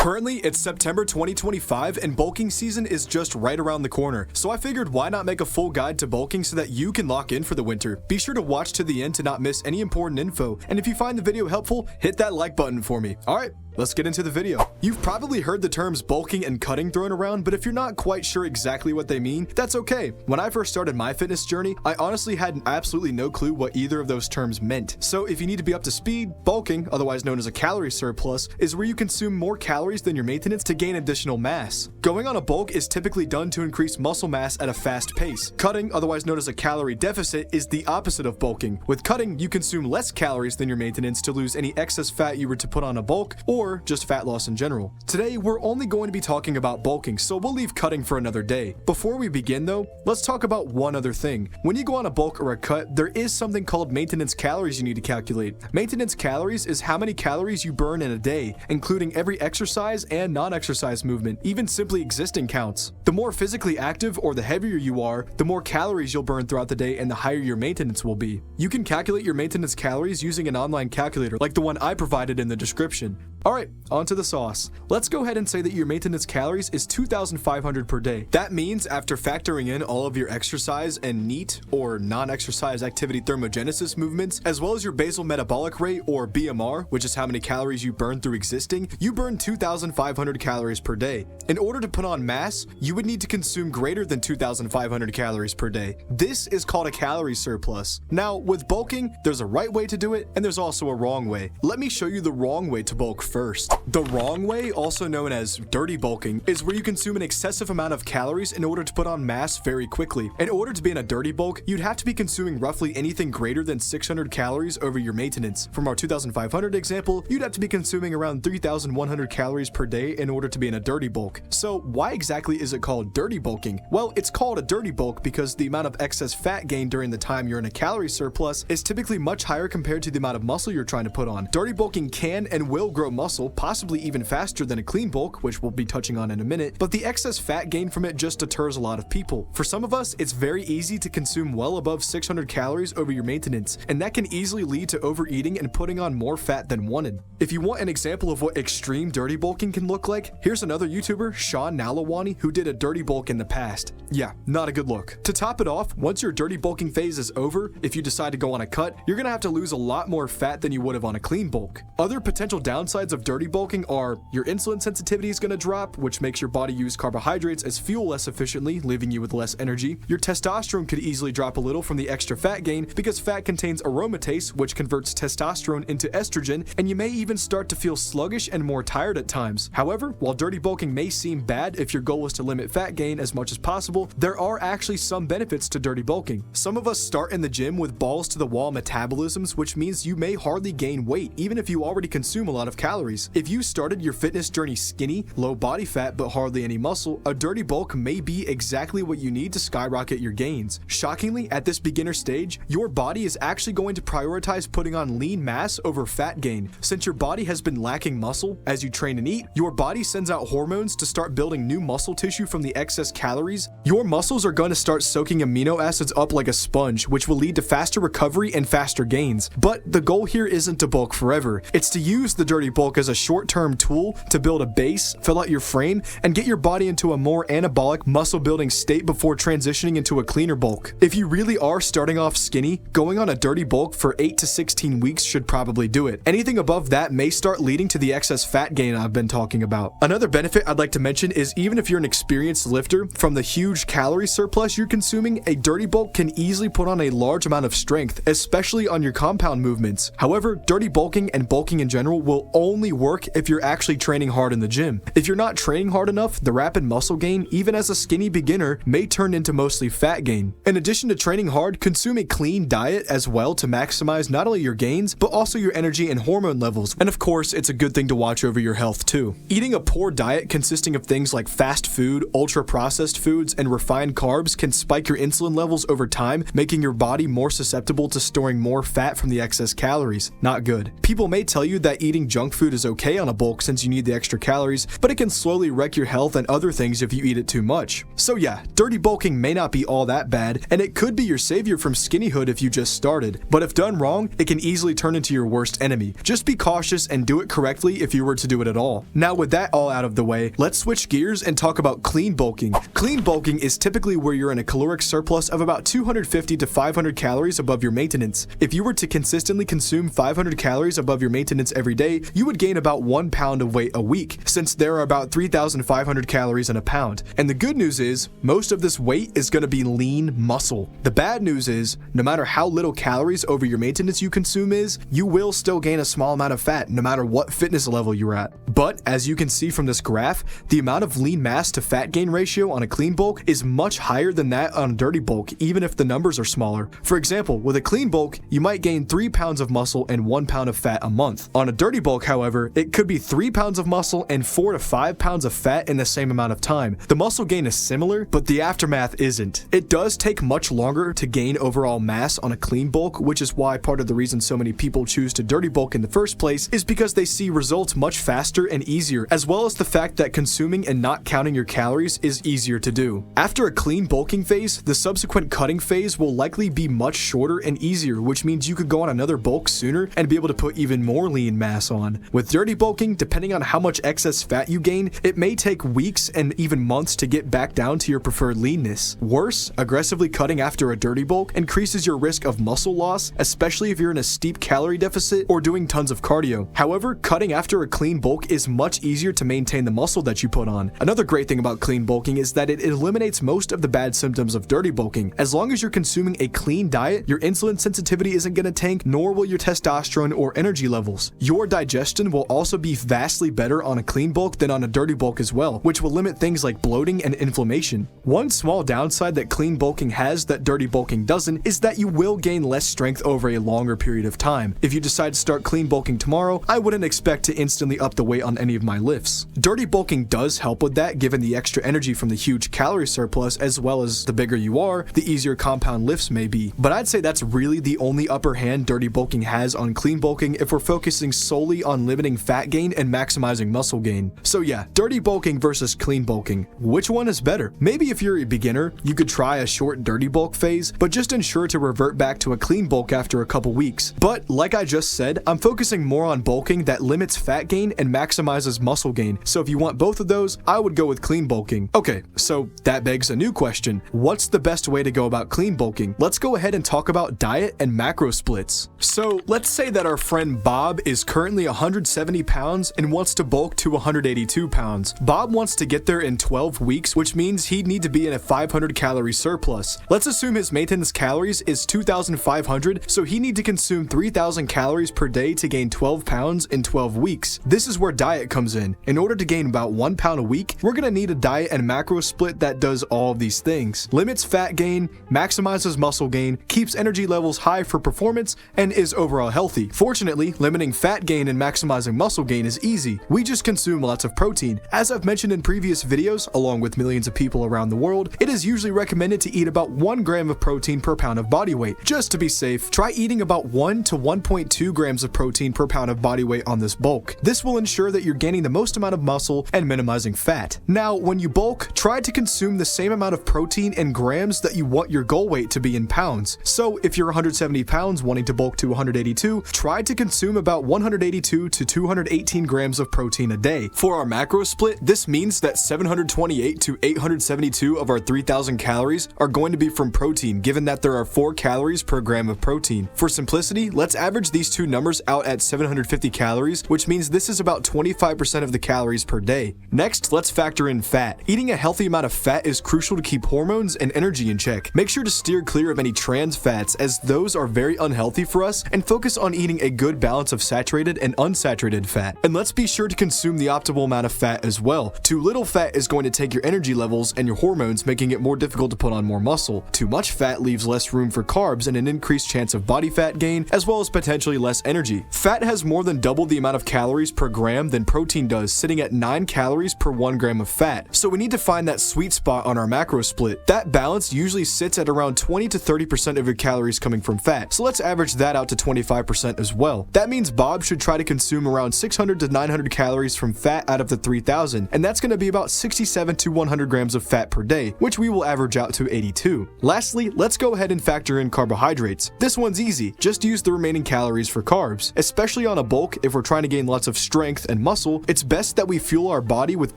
Currently, it's September 2025 and bulking season is just right around the corner, so I figured why not make a full guide to bulking so that you can lock in for the winter. Be sure to watch to the end to not miss any important info, and if you find the video helpful, hit that like button for me. Alright, let's get into the video. You've probably heard the terms bulking and cutting thrown around, but if you're not quite sure exactly what they mean, that's okay. When I first started my fitness journey, I honestly had absolutely no clue what either of those terms meant. So if you need to be up to speed, bulking, otherwise known as a calorie surplus, is where you consume more calories than your maintenance to gain additional mass. Going on a bulk is typically done to increase muscle mass at a fast pace. Cutting, otherwise known as a calorie deficit, is the opposite of bulking. With cutting, you consume less calories than your maintenance to lose any excess fat you were to put on a bulk, or just fat loss in general. Today, we're only going to be talking about bulking, so we'll leave cutting for another day. Before we begin though, let's talk about one other thing. When you go on a bulk or a cut, there is something called maintenance calories you need to calculate. Maintenance calories is how many calories you burn in a day, including every exercise and non-exercise movement, even simply existing counts. The more physically active or the heavier you are, the more calories you'll burn throughout the day and the higher your maintenance will be. You can calculate your maintenance calories using an online calculator like the one I provided in the description. Alright, on to the sauce. Let's go ahead and say that your maintenance calories is 2,500 per day. That means after factoring in all of your exercise and NEAT or non-exercise activity thermogenesis movements, as well as your basal metabolic rate or BMR, which is how many calories you burn through existing, you burn 2,500 calories per day. In order to put on mass, you would need to consume greater than 2,500 calories per day. This is called a calorie surplus. Now, with bulking, there's a right way to do it, and there's also a wrong way. Let me show you the wrong way to bulk first. The wrong way, also known as dirty bulking, is where you consume an excessive amount of calories in order to put on mass very quickly. In order to be in a dirty bulk, you'd have to be consuming roughly anything greater than 600 calories over your maintenance. From our 2,500 example, you'd have to be consuming around 3,100 calories per day in order to be in a dirty bulk. So why exactly is it called dirty bulking? Well, it's called a dirty bulk because the amount of excess fat gained during the time you're in a calorie surplus is typically much higher compared to the amount of muscle you're trying to put on. Dirty bulking can and will grow muscle, possibly even faster than a clean bulk, which we'll be touching on in a minute, but the excess fat gained from it just deters a lot of people. For some of us, it's very easy to consume well above 600 calories over your maintenance, and that can easily lead to overeating and putting on more fat than wanted. If you want an example of what extreme dirty bulking can look like, here's another YouTuber, Sean Nalawani, who did a dirty bulk in the past. Yeah, not a good look. To top it off, once your dirty bulking phase is over, if you decide to go on a cut, you're gonna have to lose a lot more fat than you would have on a clean bulk. Other potential downsides of dirty bulking are your insulin sensitivity is gonna drop, which makes your body use carbohydrates as fuel less efficiently, leaving you with less energy. Your testosterone could easily drop a little from the extra fat gain because fat contains aromatase, which converts testosterone into estrogen, and you may even start to feel sluggish and more tired at times. However, while dirty bulking may seem bad if your goal is to limit fat gain as much as possible, there are actually some benefits to dirty bulking. Some of us start in the gym with balls to the wall metabolisms, which means you may hardly gain weight even if you already consume a lot of calories. If you started your fitness journey skinny, low body fat, but hardly any muscle, a dirty bulk may be exactly what you need to skyrocket your gains. Shockingly, at this beginner stage, your body is actually going to prioritize putting on lean mass over fat gain. Since your body has been lacking muscle as you train and eat, your body sends out hormones to start building new muscle tissue from the excess calories. Your muscles are going to start soaking amino acids up like a sponge, which will lead to faster recovery and faster gains. But the goal here isn't to bulk forever. It's to use the dirty bulk as a short-term tool to build a base, fill out your frame, and get your body into a more anabolic muscle building state before transitioning into a cleaner bulk. If you really are starting off skinny, going on a dirty bulk for 8 to 16 weeks should probably do it. Anything above that may start leading to the excess fat gain I've been talking about. Another benefit I'd like to mention is even if you're an experienced lifter, from the huge calorie surplus you're consuming, a dirty bulk can easily put on a large amount of strength, especially on your compound movements. However, dirty bulking and bulking in general will only work if you're actually training hard in the gym. If you're not training hard enough, the rapid muscle gain, even as a skinny beginner, may turn into mostly fat gain. In addition to training hard, consume a clean diet as well to maximize not only your gains, but also your energy and hormone levels. And of course, it's a good thing to watch over your health too. Eating a poor diet consisting of things like fast food, ultra-processed foods, and refined carbs can spike your insulin levels over time, making your body more susceptible to storing more fat from the excess calories. Not good. People may tell you that eating junk food food is okay on a bulk since you need the extra calories, but it can slowly wreck your health and other things if you eat it too much. So yeah, dirty bulking may not be all that bad, and it could be your savior from skinnyhood if you just started, but if done wrong, it can easily turn into your worst enemy. Just be cautious and do it correctly if you were to do it at all. Now with that all out of the way, let's switch gears and talk about clean bulking. Clean bulking is typically where you're in a caloric surplus of about 250 to 500 calories above your maintenance. If you were to consistently consume 500 calories above your maintenance every day, you would gain about 1 pound of weight a week, since there are about 3,500 calories in a pound. And the good news is, most of this weight is going to be lean muscle. The bad news is, no matter how little calories over your maintenance you consume is, you will still gain a small amount of fat no matter what fitness level you're at. But as you can see from this graph, the amount of lean mass to fat gain ratio on a clean bulk is much higher than that on a dirty bulk, even if the numbers are smaller. For example, with a clean bulk, you might gain 3 pounds of muscle and 1 pound of fat a month. On a dirty bulk, however, it could be 3 pounds of muscle and 4 to 5 pounds of fat in the same amount of time. The muscle gain is similar, but the aftermath isn't. It does take much longer to gain overall mass on a clean bulk, which is why part of the reason so many people choose to dirty bulk in the first place is because they see results much faster and easier, as well as the fact that consuming and not counting your calories is easier to do. After a clean bulking phase, the subsequent cutting phase will likely be much shorter and easier, which means you could go on another bulk sooner and be able to put even more lean mass on. With dirty bulking, depending on how much excess fat you gain, it may take weeks and even months to get back down to your preferred leanness. Worse, aggressively cutting after a dirty bulk increases your risk of muscle loss, especially if you're in a steep calorie deficit or doing tons of cardio. However, cutting after a clean bulk is much easier to maintain the muscle that you put on. Another great thing about clean bulking is that it eliminates most of the bad symptoms of dirty bulking. As long as you're consuming a clean diet, your insulin sensitivity isn't going to tank, nor will your testosterone or energy levels. Your digestion will also be vastly better on a clean bulk than on a dirty bulk as well, which will limit things like bloating and inflammation. One small downside that clean bulking has that dirty bulking doesn't is that you will gain less strength over a longer period of time. If you decide to start clean bulking tomorrow, I wouldn't expect to instantly up the weight on any of my lifts. Dirty bulking does help with that, given the extra energy from the huge calorie surplus, as well as the bigger you are, the easier compound lifts may be. But I'd say that's really the only upper hand dirty bulking has on clean bulking if we're focusing solely on limiting fat gain and maximizing muscle gain. So yeah, dirty bulking versus clean bulking. Which one is better? Maybe if you're a beginner, you could try a short dirty bulk phase, but just ensure to revert back to a clean bulk after a couple weeks. But like I just said, I'm focusing more on bulking that limits fat gain and maximizes muscle gain. So if you want both of those, I would go with clean bulking. Okay, so that begs a new question. What's the best way to go about clean bulking? Let's go ahead and talk about diet and macro splits. So let's say that our friend Bob is currently 170 pounds and wants to bulk to 182 pounds. Bob wants to get there in 12 weeks, which means he'd need to be in a 500 calorie surplus. Let's assume his maintenance calories is 2,500, so he need to consume 3,000 calories per day to gain 12 pounds in 12 weeks. This is where diet comes in. In order to gain about 1 pound a week, we're gonna need a diet and macro split that does all of these things. Limits fat gain, maximizes muscle gain, keeps energy levels high for performance, and is overall healthy. Fortunately, limiting fat gain and maximizing muscle gain is easy. We just consume lots of protein. As I've mentioned in previous videos, along with millions of people around the world, it is usually recommended to eat about 1 gram of protein per pound of body weight. Just to be safe, try eating about 1 to 1.2 grams of protein per pound of body weight on this bulk. This will ensure that you're gaining the most amount of muscle and minimizing fat. Now, when you bulk, try to consume the same amount of protein in grams that you want your goal weight to be in pounds. So if you're 170 pounds wanting to bulk to 182, try to consume about 182 to 218 grams of protein a day. For our macro split, this means that 728 to 872 of our 3,000 calories are going to be from protein, given that there are 4 calories per gram of protein. For simplicity, let's average these two numbers out at 750 calories, which means this is about 25% of the calories per day. Next, let's factor in fat. Eating a healthy amount of fat is crucial to keep hormones and energy in check. Make sure to steer clear of any trans fats, as those are very unhealthy for us, and focus on eating a good balance of saturated and unsaturated fat. And let's be sure to consume the optimal amount of fat as well. Too little fat is going to take your energy levels and your hormones, making it more difficult to put on more muscle. Too much fat leaves less room for carbs and an increased chance of body fat gain, as well as potentially less energy. Fat has more than double the amount of calories per gram than protein does, sitting at 9 calories per 1 gram of fat. So we need to find that sweet spot on our macro split. That balance usually sits at around 20 to 30% of your calories coming from fat. So let's average that out to 25% as well. That means Bob should try to consume consume around 600 to 900 calories from fat out of the 3,000, and that's going to be about 67 to 100 grams of fat per day, which we will average out to 82. Lastly, let's go ahead and factor in carbohydrates. This one's easy, just use the remaining calories for carbs. Especially on a bulk, if we're trying to gain lots of strength and muscle, it's best that we fuel our body with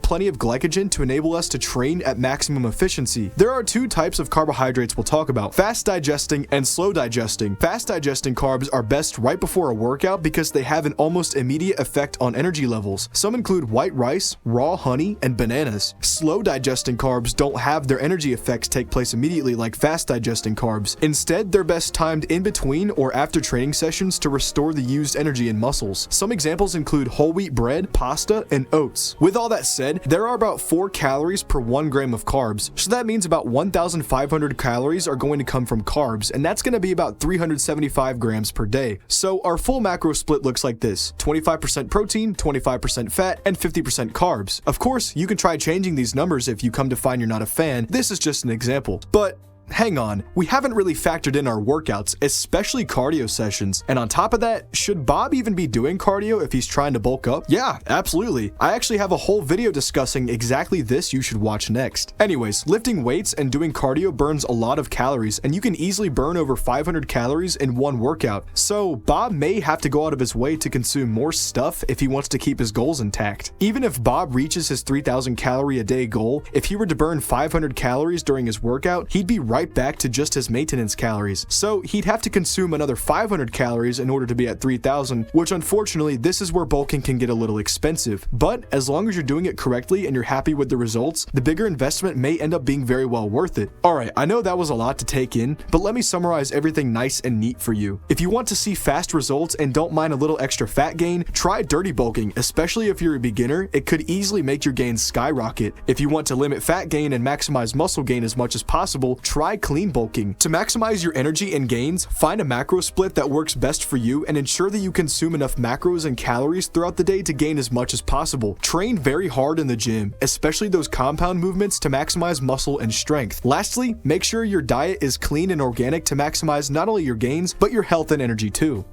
plenty of glycogen to enable us to train at maximum efficiency. There are two types of carbohydrates we'll talk about: fast digesting and slow digesting. Fast digesting carbs are best right before a workout because they have an almost immediate effect on energy levels. Some include white rice, raw honey, and bananas. Slow digesting carbs don't have their energy effects take place immediately like fast digesting carbs. Instead, they're best timed in between or after training sessions to restore the used energy in muscles. Some examples include whole wheat bread, pasta, and oats. With all that said, there are about 4 calories per 1 gram of carbs, so that means about 1,500 calories are going to come from carbs, and that's going to be about 375 grams per day. So our full macro split looks like this: 25% protein, 25% fat, and 50% carbs. Of course, you can try changing these numbers if you come to find you're not a fan. This is just an example. But hang on, we haven't really factored in our workouts, especially cardio sessions. And on top of that, should Bob even be doing cardio if he's trying to bulk up? Yeah, absolutely. I actually have a whole video discussing exactly this you should watch next. Anyways, lifting weights and doing cardio burns a lot of calories, and you can easily burn over 500 calories in one workout. So Bob may have to go out of his way to consume more stuff if he wants to keep his goals intact. Even if Bob reaches his 3,000 calorie a day goal, if he were to burn 500 calories during his workout, he'd be right back to just his maintenance calories. So he'd have to consume another 500 calories in order to be at 3,000, which unfortunately this is where bulking can get a little expensive. But as long as you're doing it correctly and you're happy with the results, the bigger investment may end up being very well worth it. Alright, I know that was a lot to take in, but let me summarize everything nice and neat for you. If you want to see fast results and don't mind a little extra fat gain, try dirty bulking. Especially if you're a beginner, it could easily make your gains skyrocket. If you want to limit fat gain and maximize muscle gain as much as possible, try clean bulking. To maximize your energy and gains, find a macro split that works best for you and ensure that you consume enough macros and calories throughout the day to gain as much as possible. Train very hard in the gym, especially those compound movements to maximize muscle and strength. Lastly, make sure your diet is clean and organic to maximize not only your gains, but your health and energy too.